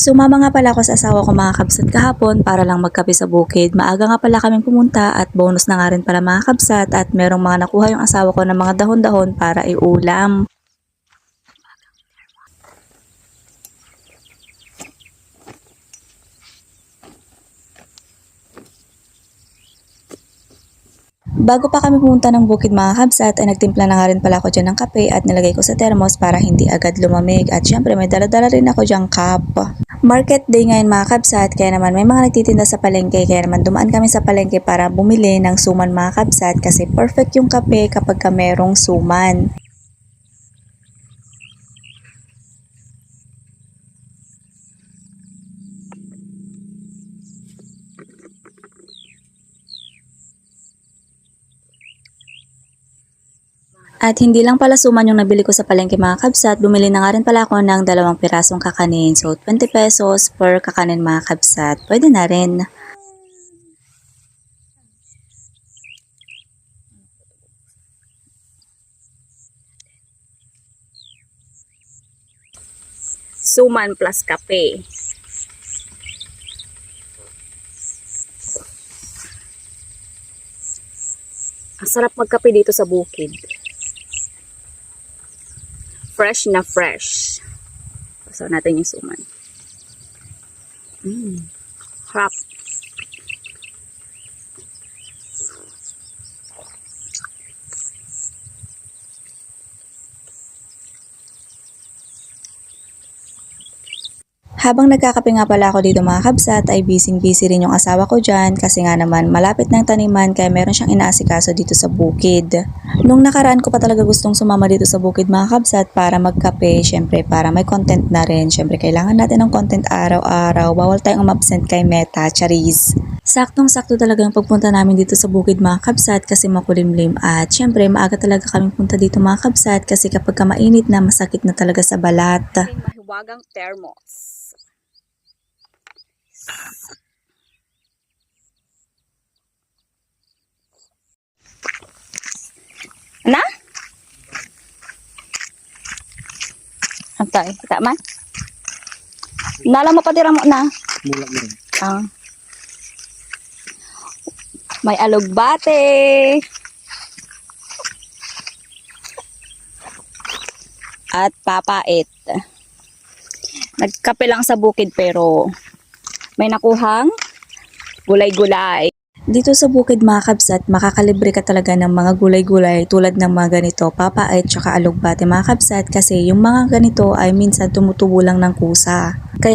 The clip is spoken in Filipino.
Sumama nga pala ako sa asawa ko mga kabsat kahapon para lang magkape sa bukid. Maaga nga pala kaming pumunta at bonus na nga rin pala mga kabsat at merong mga nakuha yung asawa ko ng mga dahon-dahon para iulam. Bago pa kami pumunta ng bukid mga kabsat ay nagtimpla na nga rin pala ako dyan ng kape at nilagay ko sa thermos para hindi agad lumamig at syempre may dala-dala rin ako dyang cup. Market day ngayon mga kabsat kaya naman may mga nagtitinda sa palengke kaya naman dumaan kami sa palengke para bumili ng suman mga kabsat kasi perfect yung kape kapag ka merong suman. At hindi lang pala suman yung nabili ko sa palengke mga kabsat, bumili na nga rin pala ako ng 2 pirasong kakanin. So 20 pesos per kakanin mga kabsat. Pwede na rin. Suman plus kape. Ang sarap magkape dito sa bukid. Fresh na fresh. Pasaw natin yung suman. Harap. Habang nagkakape nga pala ako dito mga kabsat ay busy rin yung asawa ko dyan kasi nga naman malapit ng taniman kaya meron siyang inaasikaso dito sa bukid. Nung nakaraan ko pa talaga gustong sumama dito sa bukid mga kabsat para magkape, syempre para may content na rin. Syempre kailangan natin ng content araw-araw, bawal tayong umabsent kay Meta, charis. Saktong-sakto talaga ang pagpunta namin dito sa bukid mga kabsat kasi makulimlim at syempre maaga talaga kami punta dito mga kabsat kasi kapag ka mainit na masakit na talaga sa balat. Mahiwagang thermos. Na? Antay, kita man. Nala mo patira mo na. Mula mo rin. May alugbate. At papait. Nagkape lang sa bukid pero may nakuhang gulay-gulay. Dito sa bukid mga kabsat, makakalibre ka talaga ng mga gulay-gulay tulad ng mga ganito, papait tsaka alugbate mga kabsat kasi yung mga ganito ay minsan tumutubo lang ng kusa. Kaya